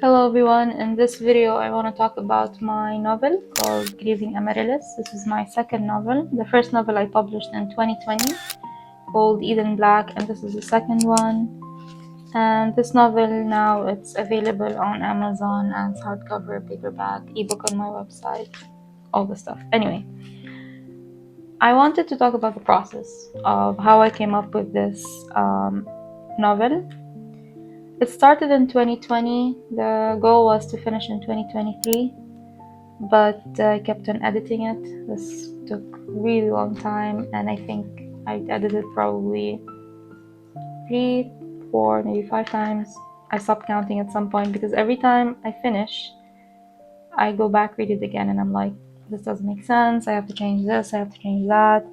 Hello everyone, in this video I want to talk about my novel called Grieving Amaryllis. This is my second novel. The first novel I published in 2020 called Eden Black, and this is the second one. And this novel now it's available on Amazon as hardcover, paperback, ebook on my website, all the stuff. Anyway, I wanted to talk about the process of how I came up with this novel. It started in 2020. The goal was to finish in 2023, but I kept on editing it. This took a really long time, and I think I edited probably 3, 4, maybe 5 times. I stopped counting at some point because every time I finish, I go back, read it again, and I'm like, this doesn't make sense. I have to change this, I have to change that.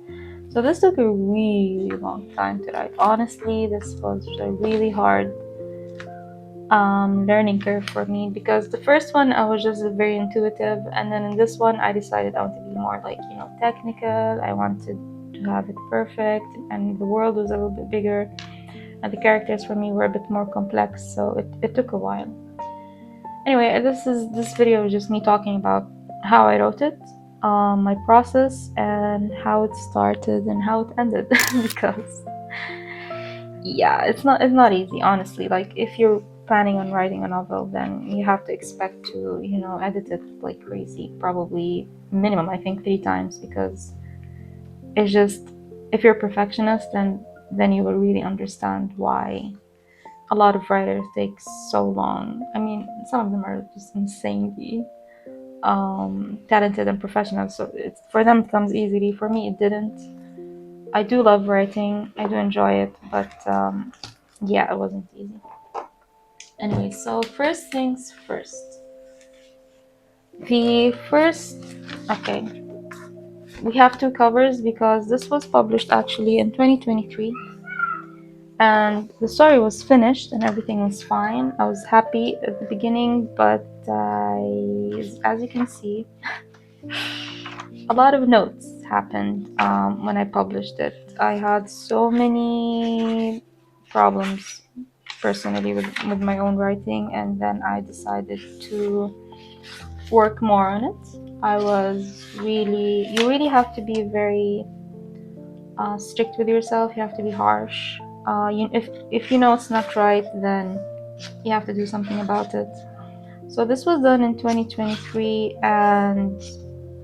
So this took a really long time to write. Honestly, this was a really hard learning curve for me, because the first one I was just very intuitive, and then in this one I decided I want to be more like, technical. I wanted to have it perfect, and the world was a little bit bigger, and the characters for me were a bit more complex, so it took a while. Anyway, this video is just me talking about how I wrote it, my process, and how it started and how it ended because yeah, it's not easy, honestly. Like, if you're planning on writing a novel, then you have to expect to edit it like crazy, probably minimum I think 3 times, because it's just, if you're a perfectionist, then you will really understand why a lot of writers take so long. I mean, some of them are just insanely talented and professional, so for them it comes easily. For me it didn't. I do love writing, I do enjoy it, but yeah, it wasn't easy. Anyway, so first things first. Okay, we have 2 covers because this was published actually in 2023, and the story was finished and everything was fine. I was happy at the beginning, but as you can see, a lot of notes happened when I published it. I had so many problems personally with my own writing, and then I decided to work more on it. You really have to be very strict with yourself. You have to be harsh. If you know it's not right, then you have to do something about it. So this was done in 2023, and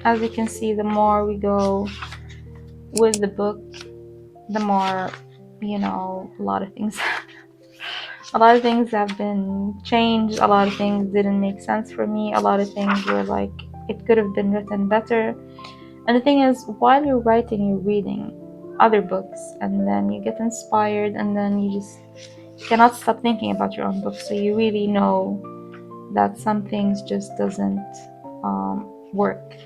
as you can see, the more we go with the book, the more, a lot of things a lot of things have been changed. A lot of things didn't make sense for me. A lot of things were like, it could have been written better. And the thing is, while you're writing, you're reading other books, and then you get inspired, and then you cannot stop thinking about your own book. So you really know that some things just doesn't work.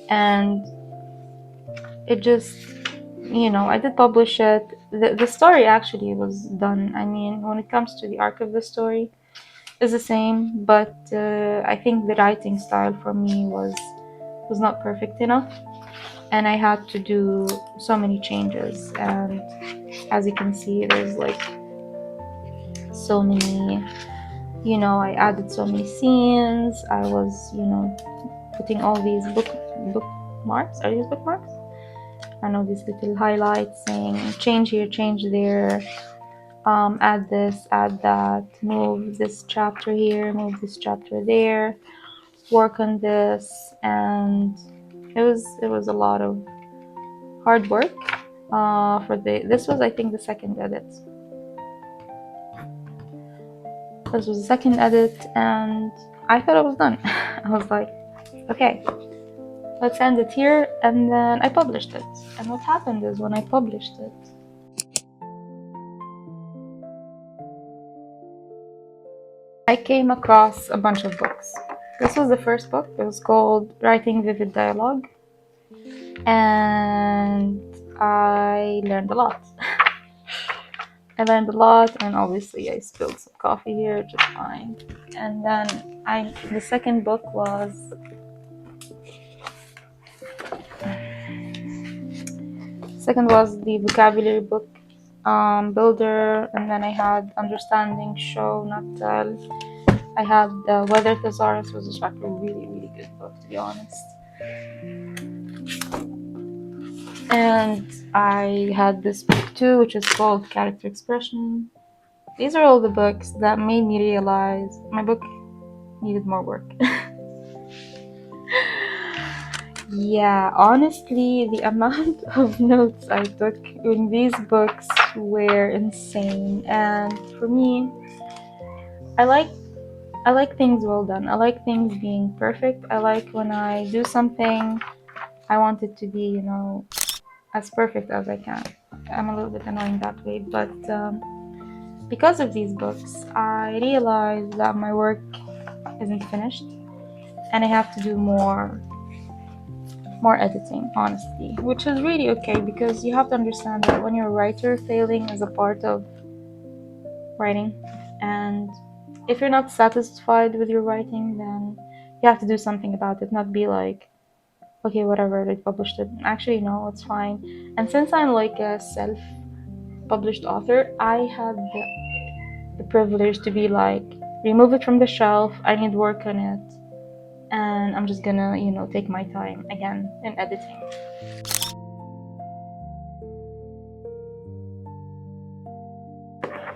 And it just, I did publish it. The story actually was done. I mean, when it comes to the arc of the story, is the same, but I think the writing style for me was not perfect enough, and I had to do so many changes. And as you can see, there's like so many, I added so many scenes. I was, putting all these bookmarks. Are these bookmarks? I know, these little highlights saying change here, change there, add this, add that, move this chapter here, move this chapter there, work on this. And it was a lot of hard work. This was, I think, the second edit. This was the second edit, and I thought I was done. I was like, okay, let's end it here. And then I published it. And what happened is, when I published it, I came across a bunch of books. This was the first book. It was called Writing Vivid Dialogue, and I learned a lot. I learned a lot, and obviously I spilled some coffee here, just fine. And then the second book was the vocabulary book, builder. And then I had understanding, show, not tell, I had the Weather Thesaurus, was just like a really, really good book, to be honest. And I had this book too, which is called Character Expression. These are all the books that made me realize my book needed more work. Yeah, honestly, the amount of notes I took in these books were insane. And for me, I like things well done. I like things being perfect. I like when I do something, I want it to be, as perfect as I can. I'm a little bit annoying that way, but because of these books, I realized that my work isn't finished, and I have to do more editing, honestly, which is really okay, because you have to understand that when you're a writer, failing is a part of writing, and if you're not satisfied with your writing, then you have to do something about it, not be like, okay, whatever, I published it. Actually, no, it's fine. And since I'm like a self-published author, I had the privilege to be like, remove it from the shelf, I need work on it, and I'm just gonna, take my time again in editing.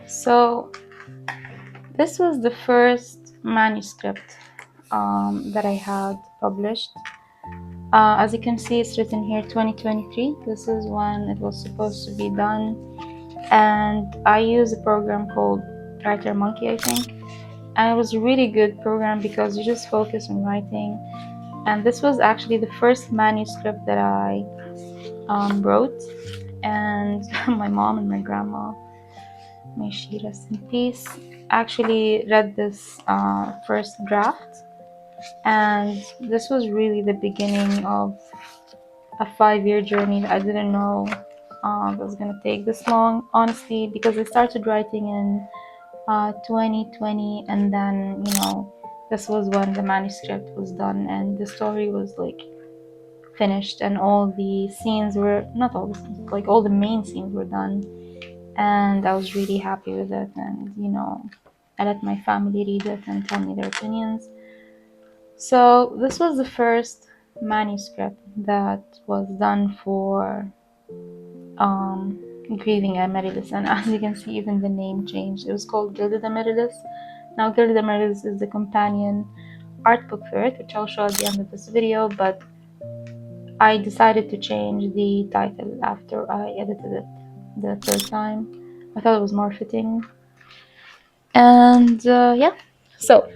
So this was the first manuscript that I had published. As you can see, it's written here 2023. This is when it was supposed to be done. And I use a program called Writer Monkey, I think. And it was a really good program because you just focus on writing. And this was actually the first manuscript that I wrote. And my mom and my grandma, may she rest in peace, actually read this first draft. And this was really the beginning of a 5-year journey that I didn't know that was going to take this long, honestly, because I started writing in 2020, and then, this was when the manuscript was done and the story was like finished, and all the scenes were, not all the scenes, like all the main scenes were done, and I was really happy with it. And I let my family read it and tell me their opinions. So this was the first manuscript that was done for Grieving Amaryllis, and as you can see, even the name changed. It was called Gilded Amaryllis. Now Gilded Amaryllis is the companion art book for it, which I'll show at the end of this video, but I decided to change the title after I edited it the third time. I thought it was more fitting. And yeah, so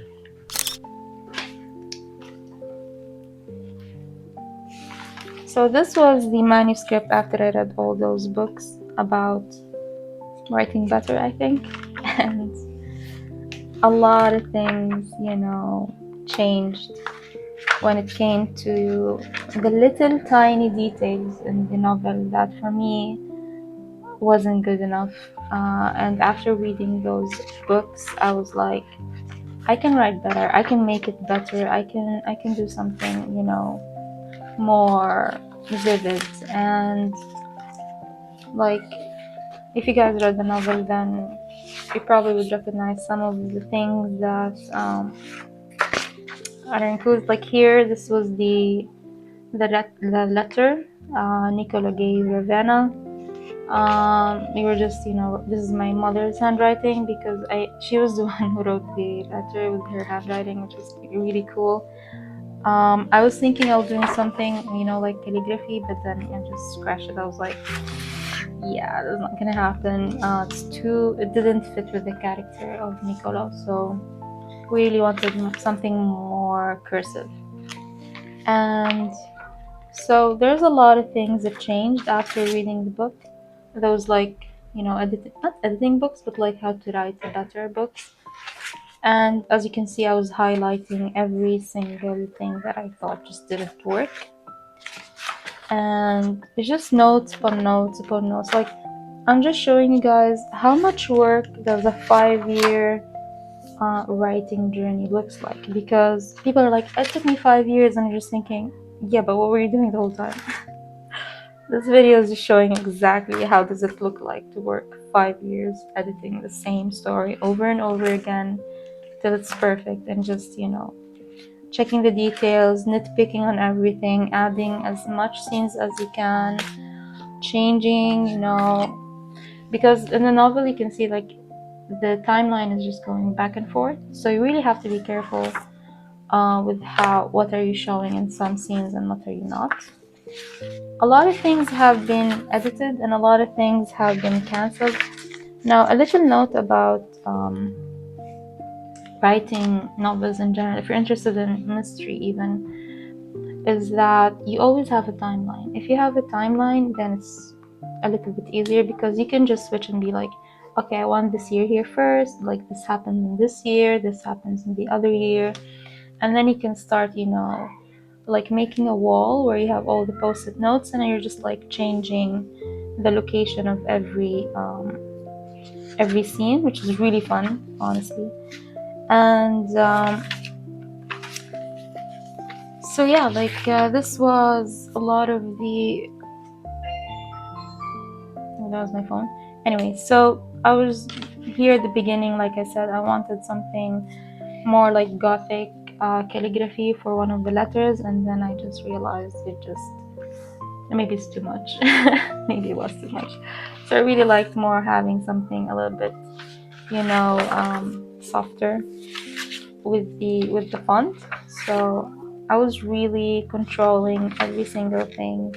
this was the manuscript after I read all those books about writing better, I think. And a lot of things, changed when it came to the little tiny details in the novel that for me wasn't good enough. And after reading those books, I was like, I can write better, I can make it better, I can do something, more vivid. And like, if you guys read the novel, then you probably would recognize some of the things that are included. Like here, this was the letter Nicola gave Ravenna. We were just, this is my mother's handwriting, because she was the one who wrote the letter with her handwriting, which was really cool. I was thinking of doing something, like calligraphy, but then I just scratched it. I was like, yeah, that's not gonna happen. It didn't fit with the character of Nicola, so we really wanted something more cursive. And so there's a lot of things that changed after reading the book. Those, like, not editing books, but like how to write better books. And as you can see, I was highlighting every single thing that I thought just didn't work. And it's just notes upon notes upon notes. Like, I'm just showing you guys how much work does a 5-year writing journey looks like. Because people are like, it took me 5 years, and you're just thinking, yeah, but what were you doing the whole time? This video is just showing exactly how does it look like to work 5 years editing the same story over and over again, till it's perfect, and just, checking the details, nitpicking on everything, adding as much scenes as you can, changing, because in the novel you can see like the timeline is just going back and forth, so you really have to be careful with what are you showing in some scenes and what are you not. A lot of things have been edited and a lot of things have been cancelled. Now, a little note about writing novels in general, if you're interested in mystery even, is that you always have a timeline. If you have a timeline, then it's a little bit easier because you can just switch and be like, okay, I want this year here first, like this happened in this year, this happens in the other year, and then you can start, like making a wall where you have all the post-it notes, and you're just like changing the location of every scene, which is really fun, honestly. And so yeah, like this was a lot of the that was my phone. Anyway, so I was here at the beginning, like I said, I wanted something more like gothic calligraphy for one of the letters, and then I just realized maybe it's too much. Maybe it was too much. So I really liked more having something a little bit, softer with the font. So I was really controlling every single thing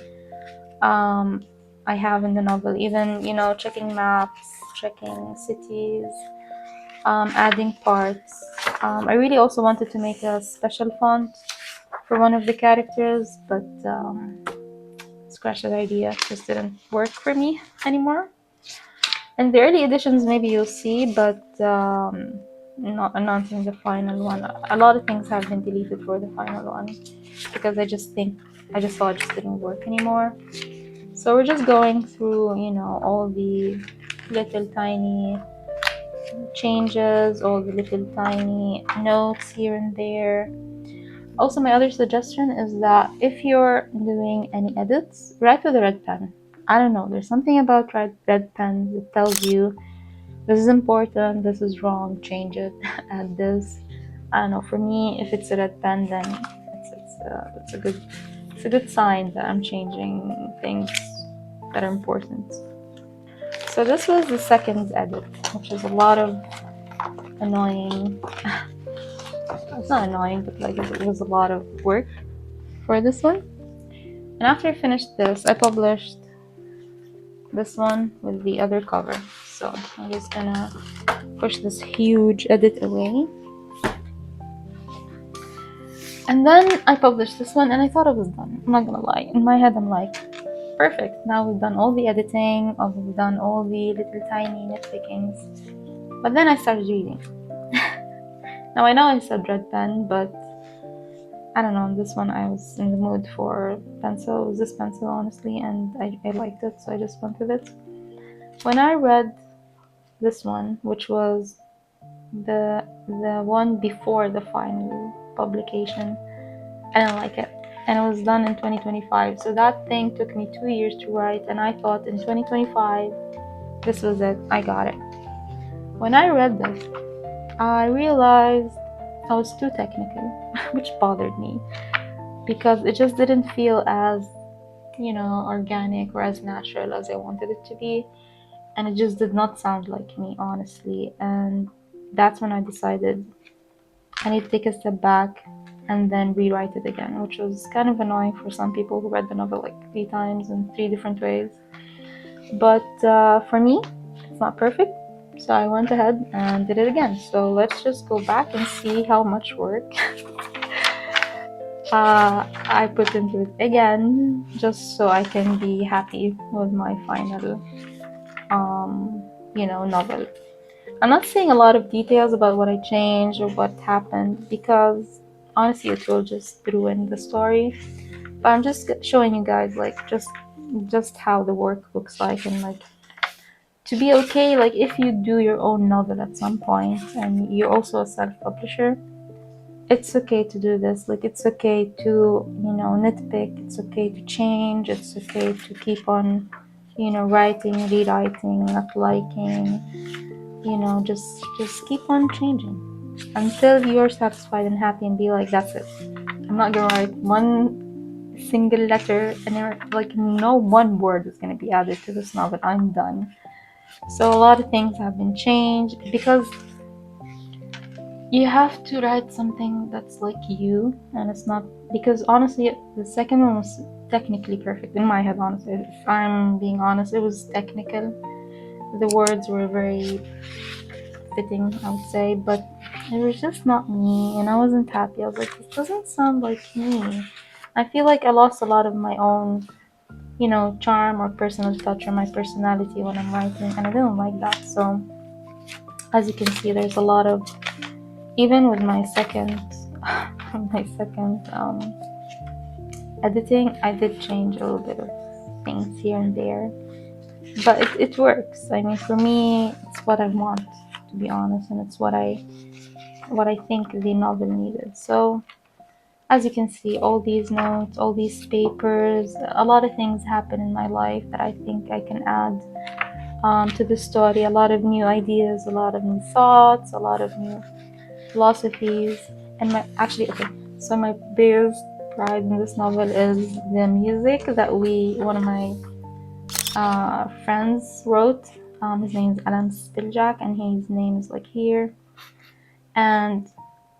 I have in the novel, even checking maps, checking cities, adding parts. I really also wanted to make a special font for one of the characters, but scratch that idea, it just didn't work for me anymore. In the early editions maybe you'll see, but not announcing the final one. A lot of things have been deleted for the final one because I just thought it just didn't work anymore. So we're just going through, all the little tiny changes, all the little tiny notes here and there. Also, my other suggestion is that if you're doing any edits, write with a red pen. I don't know, there's something about red pen that tells you this is important, this is wrong, change it, add this. I don't know, for me, if it's a red pen, then it's a good sign that I'm changing things that are important. So this was the second edit, which is a lot of annoying. It's not annoying, but like it was a lot of work for this one. And after I finished this, I published this one with the other cover. So I'm just gonna push this huge edit away. And then I published this one and I thought it was done. I'm not gonna lie. In my head, I'm like, perfect. Now we've done all the editing, we've done all the little tiny nitpickings. But then I started reading. Now I know I said red pen, but I don't know, this one I was in the mood for pencil. It was this pencil, honestly, and I liked it, so I just went with it. When I read this one, which was the one before the final publication, I didn't like it. And it was done in 2025, so that thing took me 2 years to write, and I thought in 2025, this was it, I got it. When I read this, I realized I was too technical, which bothered me because it just didn't feel as, organic or as natural as I wanted it to be, and it just did not sound like me, honestly. And that's when I decided I need to take a step back and then rewrite it again, which was kind of annoying for some people who read the novel like 3 times in 3 different ways. But for me, it's not perfect. So I went ahead and did it again. So let's just go back and see how much work I put into it again, just so I can be happy with my final, novel. I'm not saying a lot of details about what I changed or what happened because honestly it will just ruin the story. But I'm just showing you guys like just how the work looks like, and like to be okay, like if you do your own novel at some point and you're also a self-publisher, it's okay to do this. Like it's okay to, nitpick, it's okay to change, it's okay to keep on, writing, rewriting, not liking, just keep on changing. until you're satisfied and happy and be like, that's it. I'm not gonna write one single letter and like no one word is gonna be added to this novel. I'm done. So a lot of things have been changed because you have to write something that's like you, and it's not, because honestly the second one was technically perfect in my head. Honestly, if I'm being honest, it was technical. The words were very fitting, I would say, but it was just not me, and I wasn't happy. I was like, this doesn't sound like me. I feel like I lost a lot of my own, charm or personal touch or my personality when I'm writing, and I didn't like that. So as you can see, there's a lot of, even with my second editing, I did change a little bit of things here and there, but it works. I mean, for me, it's what I want, to be honest, and it's what I think the novel needed. So as you can see, all these notes, all these papers, a lot of things happen in my life that I think I can add to the story. A lot of new ideas, a lot of new thoughts, a lot of new philosophies. And so my biggest pride in this novel is the music that one of my friends wrote. His name is Špiljak, and his name is like here. And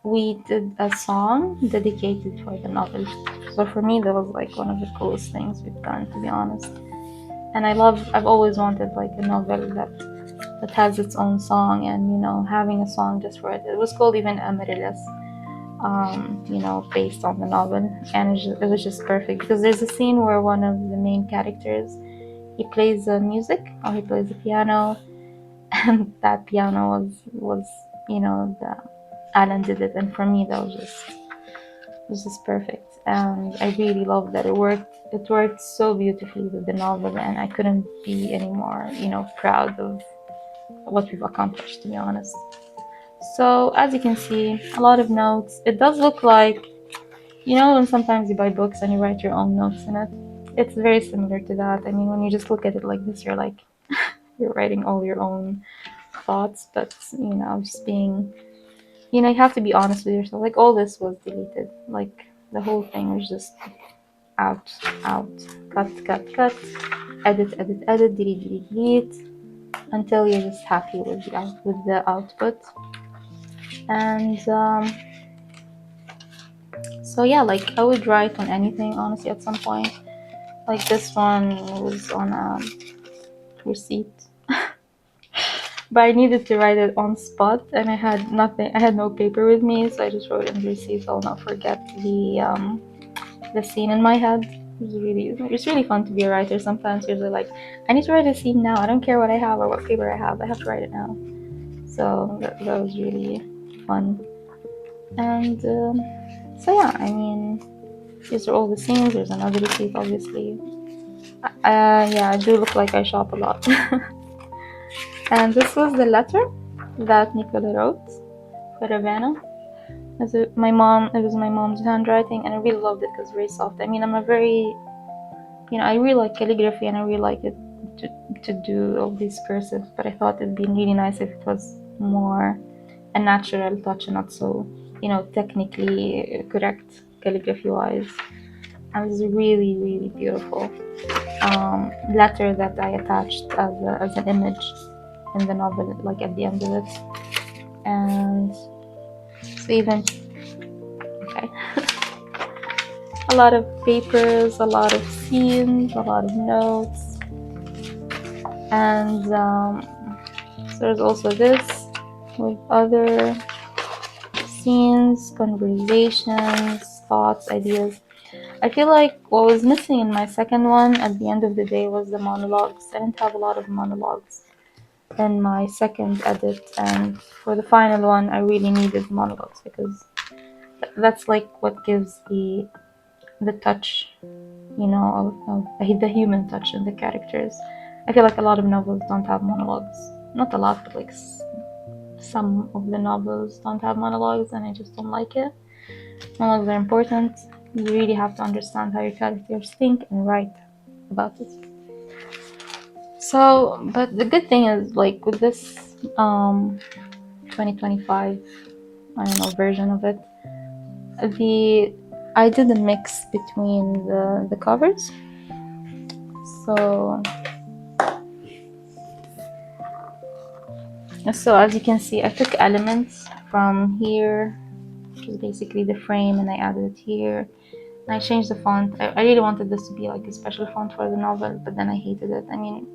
we did a song dedicated for the novel. So for me, that was like one of the coolest things we've done, to be honest. And I've always wanted like a novel that has its own song, and having a song just for it. It was called even Amaryllis, based on the novel, and it was just perfect because there's a scene where one of the main characters, he plays the music, or he plays the piano, and that piano was the Alan did it, and for me that was just perfect, and I really love that it worked so beautifully with the novel, and I couldn't be any more proud of what we've accomplished, to be honest. So as you can see, a lot of notes. It does look like, when sometimes you buy books and you write your own notes in it, it's very similar to that. I mean, when you just look at it like this, you're like you're writing all your own thoughts, but just being, you have to be honest with yourself. Like, all this was deleted. Like, the whole thing was just out, cut, edit, delete, until you're just happy with the output. And so yeah, like, I would write on anything, honestly, at some point. Like, this one was on a receipt. But I needed to write it on spot, and I had no paper with me, so I just wrote it in the receipt, so I'll not forget the scene in my head. It's really fun to be a writer. Sometimes you're like, I need to write a scene now. I don't care what I have or what paper I have to write it now. So that was really fun. And so yeah, I mean, these are all the scenes. There's another receipt, obviously. Yeah, I do look like I shop a lot. And this was the letter that Nicola wrote for Ravenna. It was my mom's handwriting, and I really loved it because it's very soft. I mean, I really like calligraphy, and I really like it to do all these cursive, but I thought it'd be really nice if it was more a natural touch and not so, technically correct calligraphy wise. And it was a really, really beautiful letter that I attached as an image in the novel, like at the end of it. And so even a lot of papers, a lot of scenes, a lot of notes, and so there's also this with other scenes, conversations, thoughts, ideas. I feel like what was missing in my second one at the end of the day was the monologues. I didn't have a lot of monologues in my second edit, and for the final one I really needed monologues because that's like what gives the touch, of the human touch in the characters. I feel like a lot of novels don't have monologues. Not a lot, but like some of the novels don't have monologues, and I just don't like it. Monologues are important. You really have to understand how your characters think and write about it. So, but the good thing is, like, with this 2025 I don't know, version of it. I did a mix between the covers. So as you can see, I took elements from here, which is basically the frame, and I added it here. And I changed the font. I really wanted this to be like a special font for the novel, but then I hated it. I mean,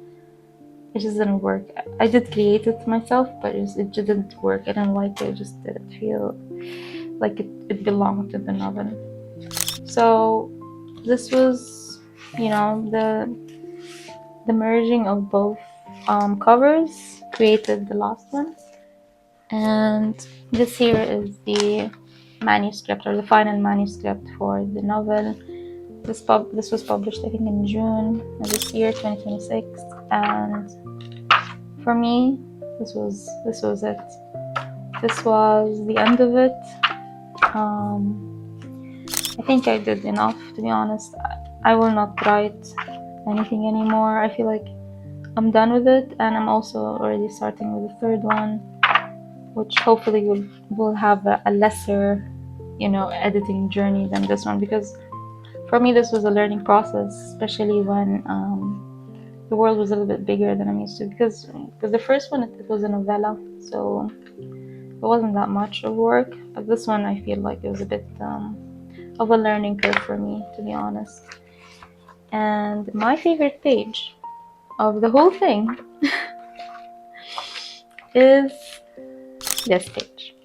it just didn't work. I did create it myself, but it just didn't work. I didn't like it. It just didn't feel like it belonged to the novel. So this was, you know, the merging of both covers created the last one. And this here is the manuscript, or the final manuscript for the novel. This was published, I think, in June of this year, 2026. And for me, this was it. This was the end of it. I think I did enough, to be honest. I will not write anything anymore. I feel like I'm done with it, and I'm also already starting with the third one, which hopefully will have a lesser, you know, editing journey than this one, because for me this was a learning process, especially when the world was a little bit bigger than I'm used to, because the first one, it was a novella, so it wasn't that much of work. But this one, I feel like it was a bit of a learning curve for me, to be honest. And my favorite page of the whole thing is this page.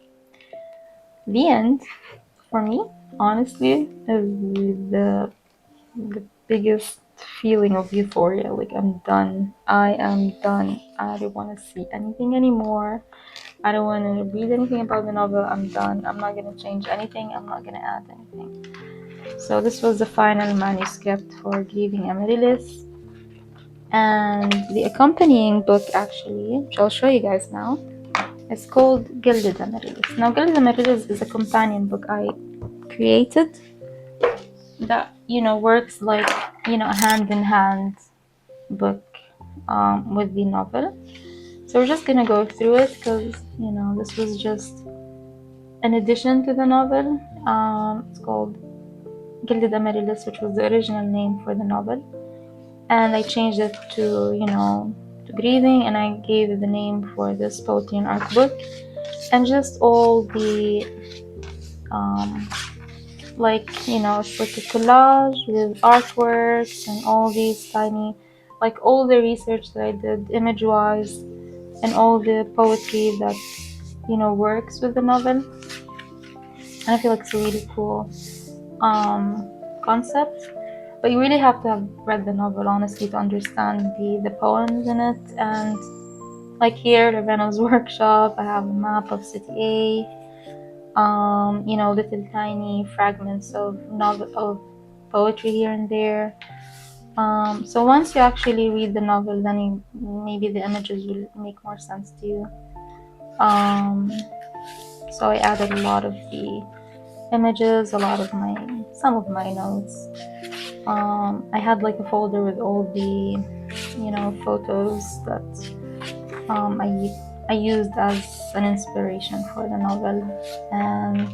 The end, for me, honestly, is the biggest feeling of euphoria. Like, I'm done. I am done. I don't want to see anything anymore. I don't want to read anything about the novel. I'm done. I'm not going to change anything. I'm not going to add anything. So this was the final manuscript for Grieving Amaryllis. And the accompanying book, actually, which I'll show you guys now, is called Gilded Amaryllis. Now, Gilded Amaryllis is a companion book I created that, you know, works like, you know, a hand-in-hand book with the novel. So we're just gonna go through it because, you know, this was just an addition to the novel. It's called Gilded Amaryllis, which was the original name for the novel, and I changed it to, you know, to Grieving, and I gave it the name for this poetry and art book. And just all the like, you know, it's like a collage with artworks and all these tiny, like, all the research that I did image wise and all the poetry that, you know, works with the novel. And I feel like it's a really cool concept, but you really have to have read the novel, honestly, to understand the poems in it. And like here, Ravenna's workshop, I have a map of City A, you know, little tiny fragments of poetry here and there. So once you actually read the novel, then maybe the images will make more sense to you. So I added a lot of the images, some of my notes. I had like a folder with all the, you know, photos that I used as an inspiration for the novel. And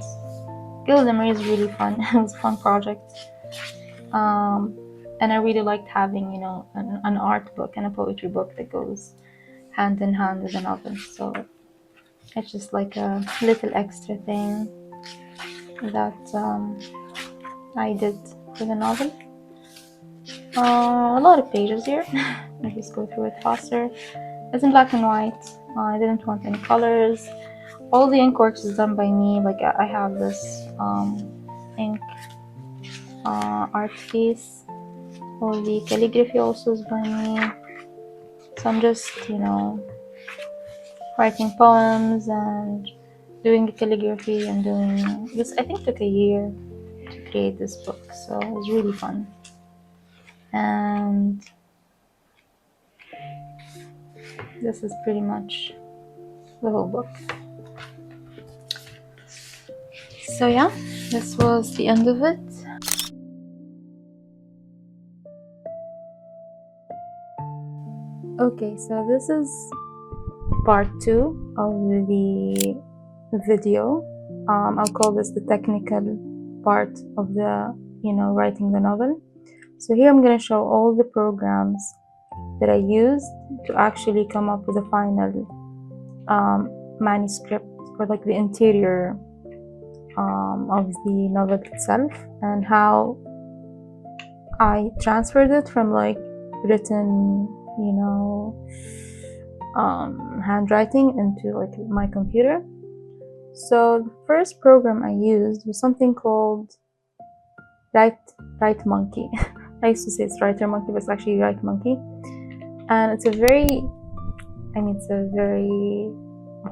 Gilded Amaryllis is really fun. It was a fun project. And I really liked having, you know, an art book and a poetry book that goes hand in hand with the novel. So it's just like a little extra thing that I did for the novel. A lot of pages here. I'll just go through it faster. It's in black and white. I didn't want any colors. All the ink works is done by me. Like, I have this ink art piece. All the calligraphy also is by me. So I'm just, you know, writing poems and doing the calligraphy and doing this. I think it took a year to create this book, so it was really fun. And this is pretty much the whole book. So yeah, this was the end of it. Okay, so this is part 2 of the video I'll call this the technical part of the, writing the novel. So here I'm going to show all the programs that I used to actually come up with a final manuscript, or like the interior of the novel itself, and how I transferred it from like written, handwriting into like my computer. So the first program I used was something called Write Monkey. I used to say it's Writer Monkey, but it's actually Write Monkey, and it's a very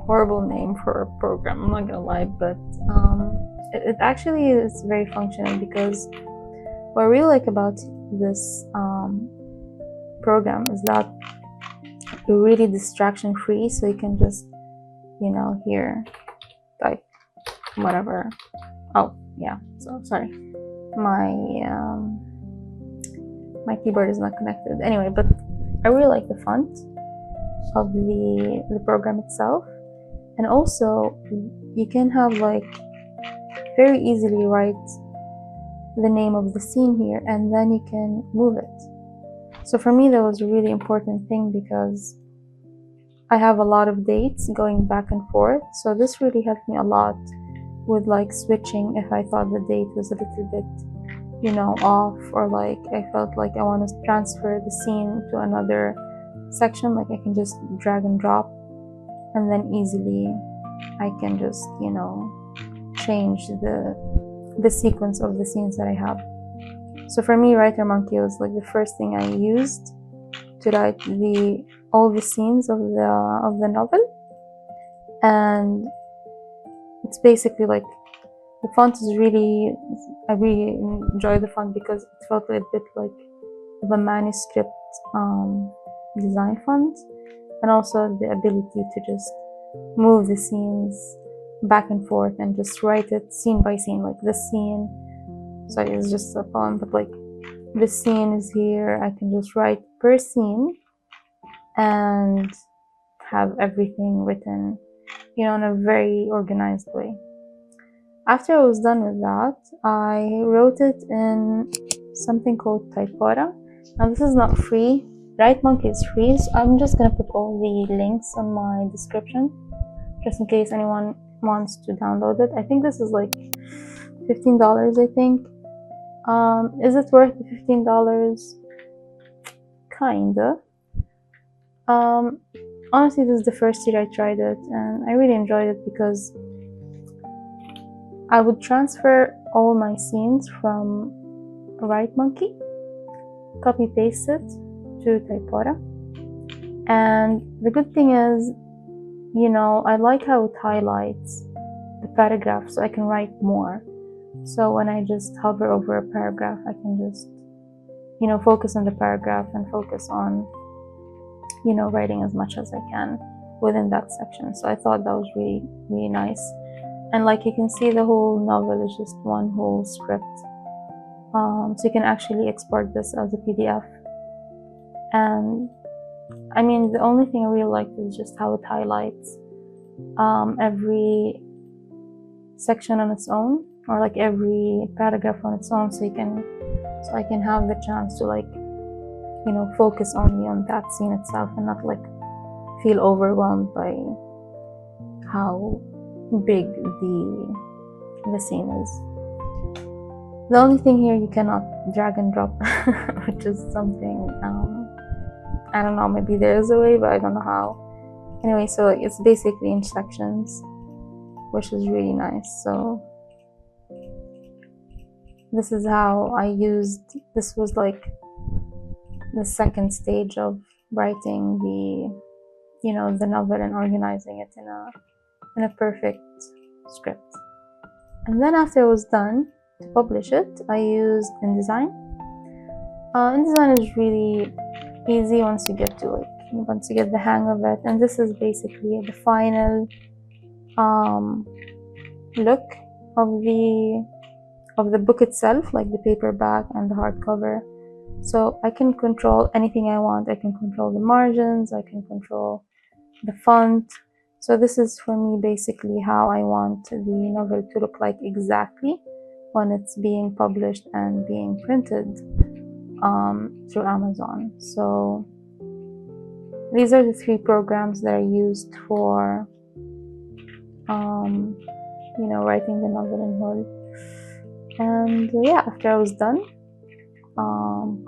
horrible name for a program, I'm not gonna lie, but it actually is very functional, because what I really like about this program is that you're really distraction free, so you can just here type whatever. Oh yeah, so sorry, my keyboard is not connected anyway, but I really like the font of the program itself. And also you can have like very easily write the name of the scene here, and then you can move it. So for me that was a really important thing, because I have a lot of dates going back and forth, so this really helped me a lot with like switching if I thought the date was a little bit off, or like I felt like I want to transfer the scene to another section. Like I can just drag and drop, and then easily I can just change the sequence of the scenes that I have. So for me, Writer Monkey was like the first thing I used to write all the scenes of the novel. And it's basically like the font is I really enjoy the font, because it felt a bit like of a manuscript design font, and also the ability to just move the scenes back and forth and just write it scene by scene. Like this scene, sorry, it's just a poem, but like this scene is here, I can just write per scene and have everything written in a very organized way. After I was done with that, I wrote it in something called Typora. Now this is not free. Write Monkey is free, so I'm just gonna put all the links on my description, just in case anyone wants to download it. I think this is like $15, I think. Is it worth the $15? Kinda. Honestly, this is the first year I tried it, and I really enjoyed it, because I would transfer all my scenes from Write Monkey, copy paste it to Typora, and the good thing is, I like how it highlights the paragraph, so I can write more. So when I just hover over a paragraph, I can just focus on the paragraph and focus on writing as much as I can within that section. So I thought that was really, really nice. And like you can see, the whole novel is just one whole script. So you can actually export this as a PDF. And I mean, the only thing I really liked is just how it highlights every section on its own, or like every paragraph on its own, so I can have the chance to like focus only on that scene itself, and not like feel overwhelmed by how big the scene is. The only thing here, you cannot drag and drop, which is something I don't know, maybe there is a way, but I don't know how. Anyway, so it's basically in sections, which is really nice. So this is how I used, this was like the second stage of writing the novel and organizing it in a perfect script. And then after I was done to publish it, I used InDesign. InDesign is really easy once you get the hang of it, and this is basically the final look of the book itself, like the paperback and the hardcover. So I can control anything I want. I can control the margins, I can control the font. So this is for me basically how I want the novel to look like exactly when it's being published and being printed through Amazon. So these are the 3 programs that I used for writing the novel in whole. And yeah, after I was done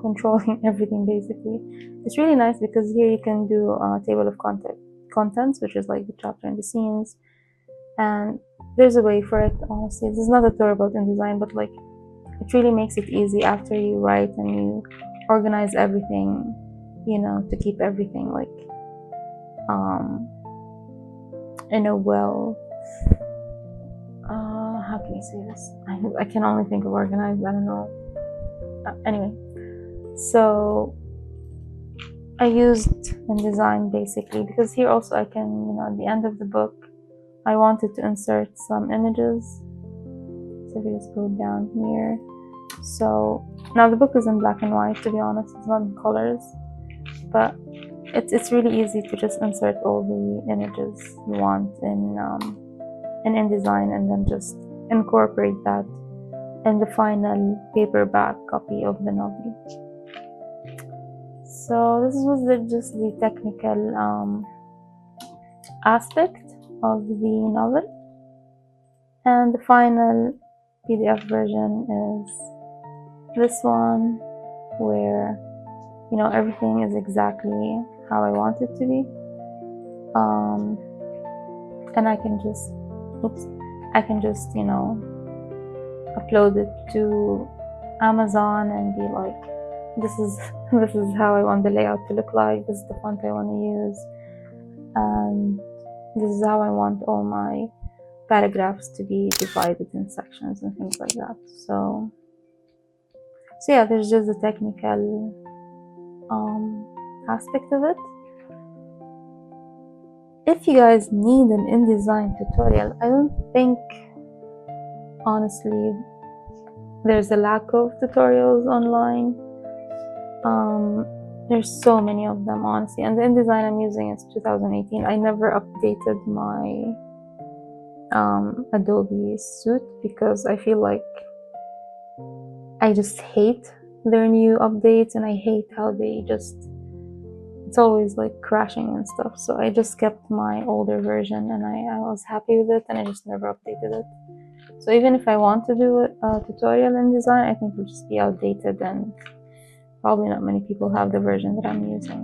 controlling everything, basically, it's really nice because here you can do a table of contents, which is like the chapter and the scenes, and there's a way for it. Honestly, this is not a tutorial about InDesign, but like it really makes it easy after you write and you organize everything, to keep everything like in a well, how can you say this? I can only think of organized, I don't know. Anyway, so I used InDesign basically because here also I can, at the end of the book, I wanted to insert some images. So if you just go down here. So now the book is in black and white, to be honest, it's not in colors, but it's really easy to just insert all the images you want in InDesign and then just incorporate that in the final paperback copy of the novel. So this was just the technical aspect of the novel, and the final PDF version is this one, where everything is exactly how I want it to be, and I can just upload it to Amazon and be like, this is how I want the layout to look like, this is the font I want to use, and this is how I want all my paragraphs to be divided in sections and things like that. So yeah, there's just the technical aspect of it. If you guys need an InDesign tutorial, I don't think, honestly, there's a lack of tutorials online. There's so many of them, honestly, and the InDesign I'm using is 2018. I never updated my Adobe suite because I feel like I just hate their new updates, and I hate how they it's always like crashing and stuff. So I just kept my older version, and I was happy with it, and I just never updated it. So even if I want to do a tutorial in design, I think it will just be outdated, and probably not many people have the version that I'm using.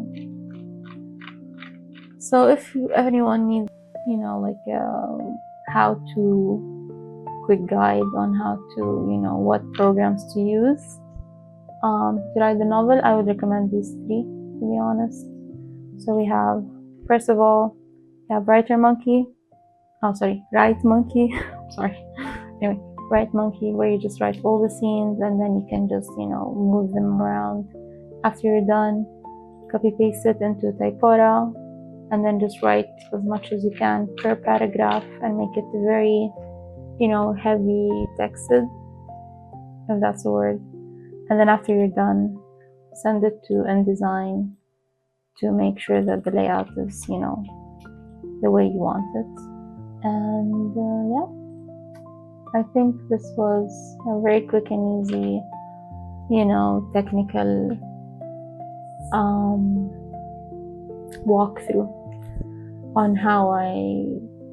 So if anyone needs, like a how-to quick guide on how to, what programs to use to write the novel, I would recommend these 3, to be honest. So we have, first of all, we have Write Monkey. Sorry. Anyway, Write Monkey, where you just write all the scenes and then you can just, move them around. After you're done, copy paste it into Typora, and then just write as much as you can per paragraph and make it very, heavy texted, if that's a word. And then after you're done, send it to InDesign to make sure that the layout is, the way you want it. And yeah, I think this was a very quick and easy, technical walkthrough on how I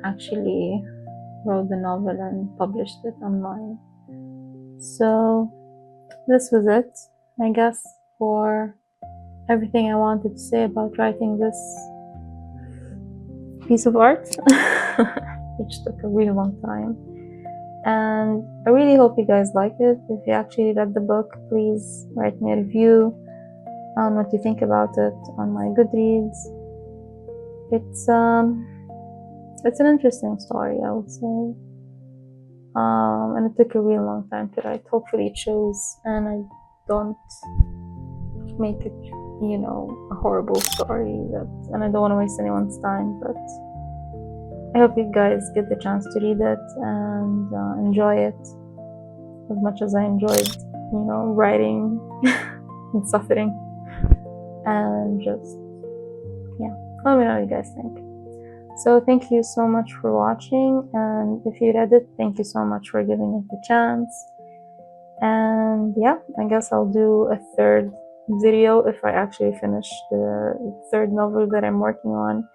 actually wrote the novel and published it online. So this was it, I guess, for everything I wanted to say about writing this piece of art, which took a really long time. And I really hope you guys like it. If you actually read the book, please write me a review on what you think about it on my Goodreads. It's an interesting story, I would say, and it took a really long time to write. Hopefully it shows, and I don't make it, a horrible story, and I don't want to waste anyone's time, but I hope you guys get the chance to read it and enjoy it as much as I enjoyed, writing and suffering, and just, yeah, let me know what you guys think. So thank you so much for watching, and if you read it, thank you so much for giving it a chance. And yeah, I guess I'll do a third video if I actually finish the third novel that I'm working on.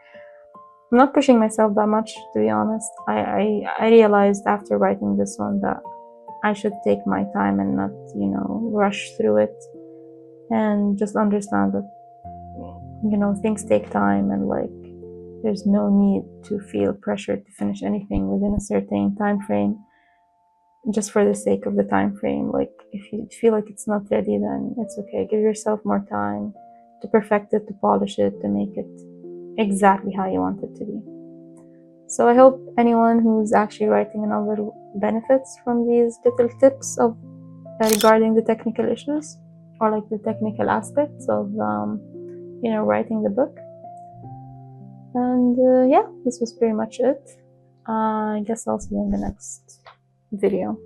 I'm not pushing myself that much, to be honest. I realized after writing this one that I should take my time and not, you know, rush through it, and just understand that, you know, things take time, and like there's no need to feel pressured to finish anything within a certain time frame just for the sake of the time frame. Like if you feel like it's not ready, then it's okay. Give yourself more time to perfect it, to polish it, to make it exactly how you want it to be. So I hope anyone who's actually writing a novel benefits from these little tips of regarding the technical issues, or like the technical aspects of you know, writing the book. And yeah, this was pretty much it. I guess I'll see you in the next video.